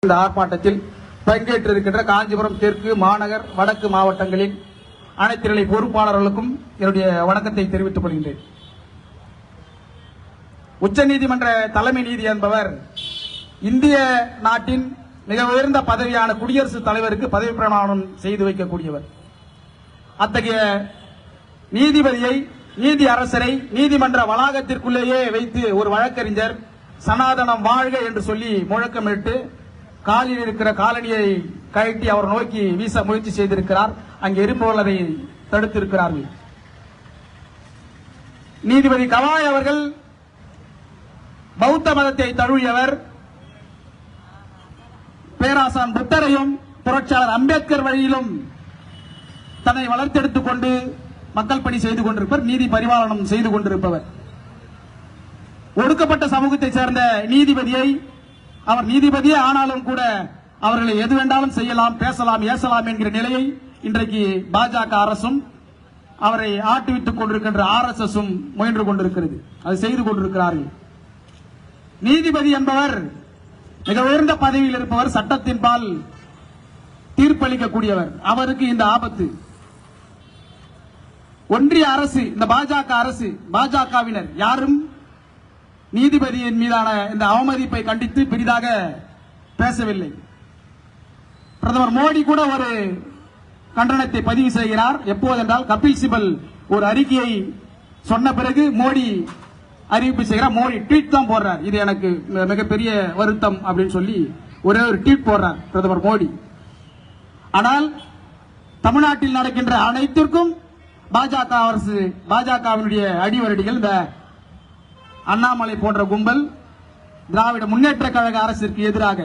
இந்த ஆர்ப்பாட்டத்தில் பங்கேற்றிருக்கின்ற காஞ்சிபுரம் தெற்கு மாநகர் வடக்கு மாவட்டங்களின் அனைத்து நிலை பொறுப்பாளர்களுக்கும் என்னுடைய வணக்கத்தை தெரிவித்துக் கொள்கின்றேன். உச்சநீதிமன்ற தலைமை நீதி என்பவர் இந்திய நாட்டின் மிக உயர்ந்த பதவியான குடியரசுத் தலைவருக்கு பதவி பிரமாணம் செய்து வைக்கக்கூடியவர். அத்தகைய நீதிபதியை, நீதி அரசரை நீதிமன்ற வளாகத்திற்குள்ளேயே வைத்து ஒரு வழக்கறிஞர் சனாதனம் வாழ்க என்று சொல்லி முழக்கமிட்டு காலில் இருக்கிற காலணியை கழட்டி அவர் நோக்கி வீச முயற்சி செய்திருக்கிறார். அங்கே இருப்பவர்கள் அதை தடுத்திருக்கிறார்கள். நீதிபதி கவாய் அவர்கள் பௌத்த மதத்தை தழுவியவர். பேராசான் புத்தரையும் புரட்சியாளர் அம்பேத்கர் வழியிலும் தன்னை வளர்த்தெடுத்துக் கொண்டு மக்கள் பணி செய்து கொண்டிருப்பவர், நீதி பரிபாலனம் செய்து கொண்டிருப்பவர். ஒடுக்கப்பட்ட சமூகத்தை சேர்ந்த நீதிபதியை, அவர் நீதிபதியே ஆனாலும் கூட அவர்களை எது வேண்டாலும் செய்யலாம், பேசலாம், ஏசலாம் என்கிற நிலையை இன்றைக்கு பாஜக அரசும் அவரை ஆட்டுவித்துக் கொண்டிருக்கின்ற RSS முயன்று கொண்டிருக்கிறது. அதை செய்து கொண்டிருக்கிறார்கள். நீதிபதி என்பவர் மிக உயர்ந்த பதவியில் இருப்பவர், சட்டத்தின்பால் தீர்ப்பளிக்கக்கூடியவர். அவருக்கு இந்த ஆபத்து. ஒன்றிய அரசு, இந்த பாஜக அரசு, பாஜகவினர் யாரும் நீதிபதியின் மீதான இந்த அவமதிப்பை கண்டித்து பெரிதாக பேசவில்லை. பிரதமர் மோடி கூட ஒரு கண்டனத்தை பதிவு செய்கிறார். எப்போதென்றால் கபில் சிபல் ஒரு அறிக்கையை சொன்ன பிறகு மோடி அறிவிப்பு செய்கிறார். மோடி ட்வீட் தான் போடுறார். இது எனக்கு மிகப்பெரிய வருத்தம் அப்படின்னு சொல்லி ஒரே ஒரு ட்வீட் போடுறார் பிரதமர் மோடி. ஆனால் தமிழ்நாட்டில் நடக்கின்ற அனைத்திற்கும் பாஜக அரசு, பாஜகவினுடைய அடிவரடிகள், இந்த அண்ணாமலை போன்ற கும்பல் திராவிட முன்னேற்ற கழக அரசிற்கு எதிராக,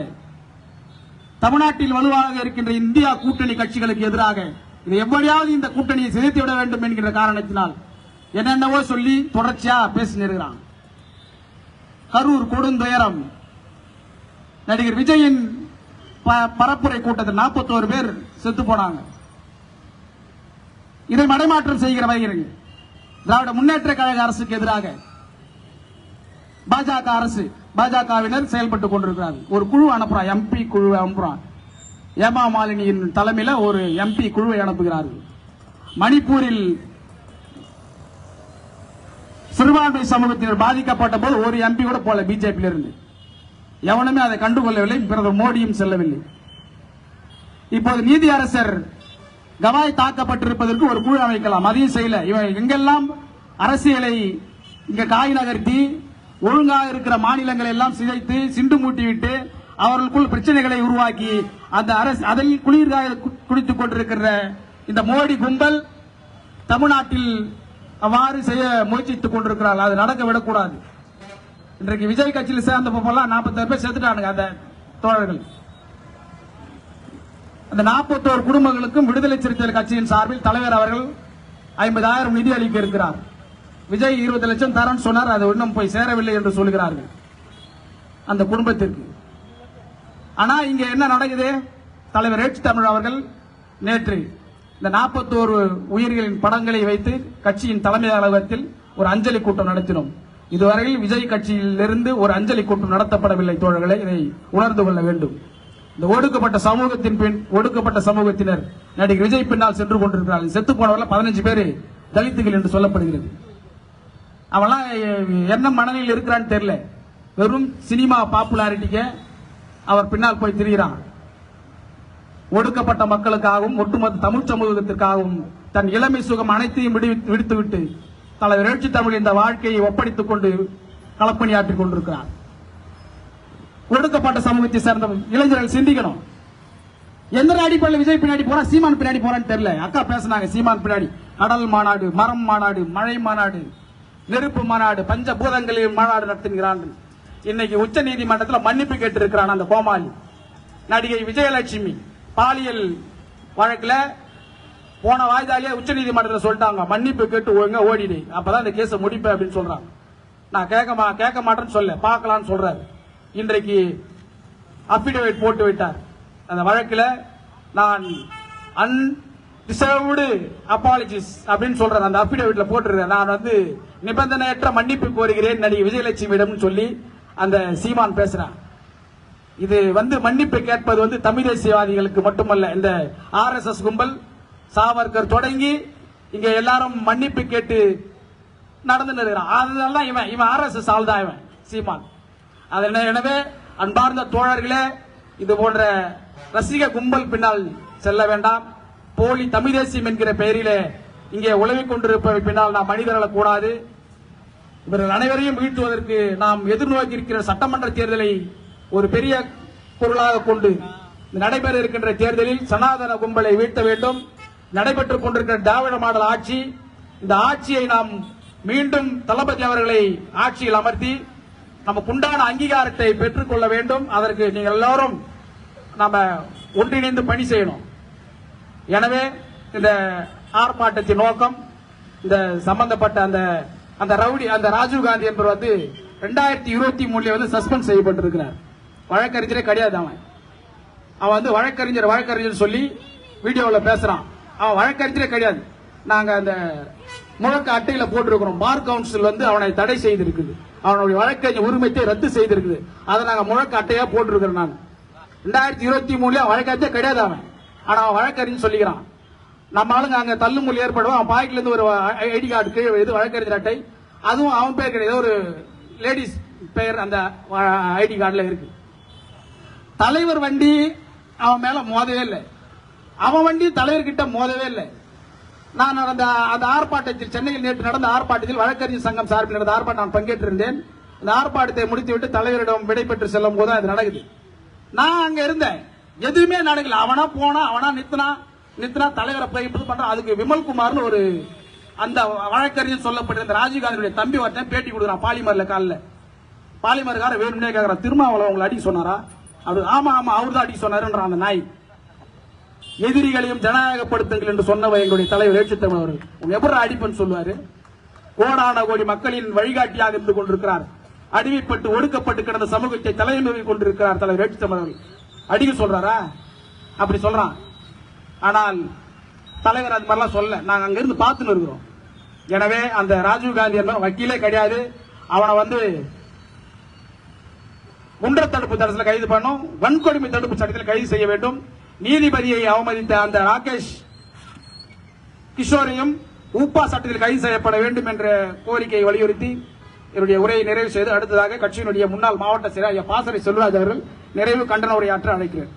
தமிழ்நாட்டில் வலுவாக இருக்கின்ற இந்தியா கூட்டணி கட்சிகளுக்கு எதிராக, இது எப்படியாவது இந்த கூட்டணியை சிதைத்து விட வேண்டும் என்கிற காரணத்தினால் என்னென்னவோ சொல்லி தொடர்ச்சியா பேசினிருக்கிறான். கரூர் கொடுந்துயரம், நடிகர் விஜயின் பரப்புரை கூட்டத்தில் 41 பேர் செத்து போனாங்க. இதை மடைமாற்றம் செய்கிற வகையில் திராவிட முன்னேற்ற கழக அரசுக்கு எதிராக பாஜக அரசு, பாஜகவினர் செயல்பட்டுக் கொண்டிருக்கிறார்கள். ஒரு குழு அனுப்புறான், MP குழு அனுப்புறான். ஏமா மாலினியின் தலைமையில் ஒரு MP குழுவை அனுப்புகிறார்கள். மணிப்பூரில் சிறுபான்மை சமூகத்தினர் பாதிக்கப்பட்ட போது ஒரு MP கூட போல பிஜேபியில் இருந்து. எவனுமே அதை கண்டுகொள்ளவில்லை. பிரதமர் மோடியும் செல்லவில்லை. இப்போது நீதி அரசர் கவாய் தாக்கப்பட்டிருப்பதற்கு ஒரு குழு அமைக்கலாம், அதையும் செய்யல. இவன் எங்கெல்லாம் அரசியலை இங்க காய் நகர்த்தி ஒழுங்காக இருக்கிற மாநிலங்களை எல்லாம் சிதைத்து சிண்டு மூட்டிவிட்டு அவர்களுக்குள் பிரச்சனைகளை உருவாக்கி அந்த அரசு அதில் குளிர்காய குடித்துக் கொண்டிருக்கிற இந்த மோடி கும்பல் தமிழ்நாட்டில் அவ்வாறு செய்ய முயற்சித்துக் கொண்டிருக்கிறார்கள். அது நடக்க விடக்கூடாது. இன்றைக்கு விஜய் கட்சியில் சேர்ந்த போலாம் 46 பேர் சேர்த்துட்டானுங்க. அந்த தோழர்கள், அந்த 41 குடும்பங்களுக்கும் விடுதலை சிறுத்தைகள் கட்சியின் சார்பில் தலைவர் அவர்கள் 50,000 நிதி அளிக்க இருக்கிறார். விஜய் 20 லட்சம் தரன்னு சொன்னார். அது இன்னும் போய் சேரவில்லை என்று சொல்கிறார்கள் அந்த குடும்பத்திற்கு. ஆனா இங்க என்ன நடக்குது? தலைவர் ஏற்று தமிழ் அவர்கள் நேற்று இந்த 41 உயிர்களின் படங்களை வைத்து கட்சியின் தலைமை அலுவலகத்தில் ஒரு அஞ்சலி கூட்டம் நடத்தினோம். இதுவரையில் விஜய் கட்சியிலிருந்து ஒரு அஞ்சலி கூட்டம் நடத்தப்படவில்லை. தோழர்களை, இதை உணர்ந்து கொள்ள வேண்டும். இந்த ஒடுக்கப்பட்ட சமூகத்தினர் நடிகர் விஜய் பின்னால் சென்று கொண்டிருக்கிறார்கள். செத்து போனவர்கள் 15 பேர் தலித்துகள் என்று சொல்லப்படுகிறது. அவெல்லாம் என்ன மனநிலையில் இருக்கிறான்னு தெரியல. வெறும் சினிமா பாப்புலாரிட்டிக்கு அவர் பின்னால் போய் திரிகிறான். ஒடுக்கப்பட்ட மக்களுக்காகவும் ஒட்டுமொத்த தமிழ் சமூகத்திற்காகவும் தன் இளமை சுகம் அனைத்தையும் விடுத்துவிட்டு தலைவர் எழுச்சி தமிழ் இந்த வாழ்க்கையை ஒப்படைத்துக் கொண்டு களப்பணியாற்றிக் கொண்டிருக்கிறார். ஒடுக்கப்பட்ட சமூகத்தை சேர்ந்த இளைஞர்கள் சிந்திக்கணும். எந்த அடிப்படையில் விஜய் பின்னாடி போறா, சீமான் பின்னாடி போறான்னு தெரியல. அக்கா பேசினாங்க, சீமான் பின்னாடி கடல் மாநாடு, மரம் மாநாடு, மழை மாநாடு, நெருப்பு மாநாடு, பஞ்சபூதங்களில் மாநாடு நடத்துகிறான். இன்னைக்கு உச்ச நீதிமன்றத்தில் மன்னிப்பு கேட்டிருக்கிறான் அந்த கோமாளி நடிகை விஜயலட்சுமி. பாலியல் வழக்குல போன வாய்தாலேயே உச்ச நீதிமன்றத்தில் சொல்லிட்டாங்க, மன்னிப்பு கேட்டு ஒழுங்கா ஓடிடு, அப்பதான் இந்த கேஸை முடிப்பேன் அப்படின்னு சொல்றாங்க. நான் கேட்க மாட்டேன்னு சொல்ல, பார்க்கலான்னு சொல்றாரு. இன்றைக்கு அபிடவிட் போட்டு விட்டார். அந்த வழக்குல நான் டிசர்வ்டு அப்பாலஜிஸ் அப்படின்னு சொல்றேன். அந்த அபிடவிட்ல போட்டுருக்கேன், நான் நிபந்தனையற்ற மன்னிப்பு கோருகிறேன் நடிகை விஜயலட்சுமியிடம் சொல்லி அந்த சீமான் பேசுறான். இது மன்னிப்பு கேட்பது தமிழ் தேசியவாதிகளுக்கு மட்டுமல்ல. இந்த RSS கும்பல் சாவர்கர் தொடங்கி இங்க எல்லாரும் மன்னிப்பு கேட்டு நடந்து இருக்கிறான். அதனாலதான் இவன் RSS ஆள் தான் இவன் சீமான். எனவே அன்பார்ந்த தோழர்களே, இது போன்ற ரசிக கும்பல் பின்னால் செல்ல வேண்டாம். போலி தமிழ் தேசியம் என்கிற பெயரிலே இங்கே உழவிக் கொண்டிருப்பவை பின்னால் நாம் மனிதர்கள கூடாது. இவர்கள் அனைவரையும் வீழ்த்துவதற்கு நாம் எதிர்நோக்கி இருக்கிற சட்டமன்ற தேர்தலை ஒரு பெரிய பொருளாக கொண்டு நடைபெற இருக்கின்ற தேர்தலில் சனாதன கும்பலை வீழ்த்த வேண்டும். நடைபெற்றுக் கொண்டிருக்கிற திராவிட மாடல் ஆட்சி, இந்த ஆட்சியை நாம் மீண்டும் தளபதி அவர்களை ஆட்சியில் அமர்த்தி நமக்குண்டான அங்கீகாரத்தை பெற்றுக் கொள்ள வேண்டும். அதற்கு நீங்கள் எல்லாரும் நாம ஒன்றிணைந்து பணி செய்யணும். எனவே இந்த ஆர்ப்பாட்டத்தின் நோக்கம், இந்த சம்பந்தப்பட்ட அந்த ரவுடி அந்த ராஜீவ்காந்தி என்பவர் 2023 சஸ்பெண்ட் செய்யப்பட்டிருக்கிறார். வழக்கறிஞரே கிடையாது. அவன் வழக்கறிஞர் சொல்லி வீடியோவில் பேசுறான். அவன் வழக்கறிஞரே கிடையாது. நாங்க அந்த முழக்க அட்டையில போட்டிருக்கிறோம். பார் கவுன்சில் அவனை தடை செய்திருக்குது. அவனுடைய வழக்கறிஞர் உரிமத்தை ரத்து செய்திருக்குது. அதை நாங்க முழக்க அட்டையா போட்டிருக்கிறோம். நான் 2023 வழக்கறிஞர் கிடையாது அவன். ஆனா அவன் வழக்கறிஞர் சொல்லிக்கிறான். நம்ம ஆளுங்க அங்க தள்ளுமுள்ளி ஏற்படும். அவன் பாக்கெட்ல இருந்து ஒரு ஐடி கார்டு கீழே வழக்கறிஞர் அட்டை, அதுவும் அவன் பேர் கிடையாது, ஒரு லேடிஸ் பெயர் அந்த ஐடி கார்டுல இருக்கு. தலைவர் வண்டி அவன் மேல மோதவே இல்லை. அவன் வண்டி தலைவர்கிட்ட மோதவே இல்லை. நான் அந்த ஆர்ப்பாட்டத்தில் சென்னையில் நேற்று நடந்த ஆர்ப்பாட்டத்தில் வழக்கறிஞர் சங்கம் சார்பில் நடந்த ஆர்ப்பாட்டம் நான் பங்கேற்றிருந்தேன். இந்த ஆர்ப்பாட்டத்தை முடித்துவிட்டு தலைவரிடம் விடைபெற்று செல்லும் போது அது நடக்குது. நான் அங்க இருந்தேன். எதுவுமே நடக்கல. அவனா போனா, அவனா நித்தனா தலைவரை பண்றான். அதுக்கு விமல்குமார்னு ஒரு அந்த வழக்கறிஞர் சொல்லப்பட்டிருந்த ராஜீவ்காந்தியுடைய தம்பி ஒருத்தன் பேட்டி கொடுக்குறான் பாலிமர்ல. காலில் பாலிமர்கார வேணும்னே கேட்கறான், திருமாவளவன் உங்களை அடிக்க சொன்னாரா? அவரு ஆமா அவரு தான் அடிக்க சொன்னாருன்றான் அந்த நாய். எதிரிகளையும் ஜனநாயகப்படுத்துங்கள் என்று சொன்னவர் எங்களுடைய தலைவர் எழுச்சித்தமிழ் அவர்கள். உங்க எப்படி அடிப்பன்னு சொல்லுவாரு? கோடான கோடி மக்களின் வழிகாட்டியாக இருந்து கொண்டிருக்கிறார். அடிமைப்பட்டு ஒடுக்கப்பட்டு கிடந்த சமூகத்தை தலைமுறை கொண்டிருக்கிறார் தலைவர் எழுச்சித்தமிழ் அவர்கள். அடிக்க சொல்றாரா? அப்படி சொல்றான். ஆனால் தலைவர் அது மாதிரிலாம் சொல்ல, நாங்க அங்க இருந்து பார்த்துன்னு இருக்கிறோம். எனவே அந்த ராஜீவ்காந்தி என்பவர் வக்கீலே கிடையாது. அவனை குண்டர் தடுப்பு சட்டத்தில் கைது பண்ணும், வன்கொடுமை தடுப்பு சட்டத்தில் கைது செய்ய வேண்டும். நீதிபதியை அவமதித்த அந்த ராகேஷ் கிஷோரையும் ஊப்பா சட்டத்தில் கைது செய்யப்பட வேண்டும் என்ற கோரிக்கையை வலியுறுத்தி என்னுடைய உரையை நிறைவு செய்து அடுத்ததாக கட்சியினுடைய முன்னாள் மாவட்ட செயலாளர் பாசறை செல்வராஜ் அவர்கள் நிறைவு கண்டன உரையாற்ற அழைக்கிறேன்.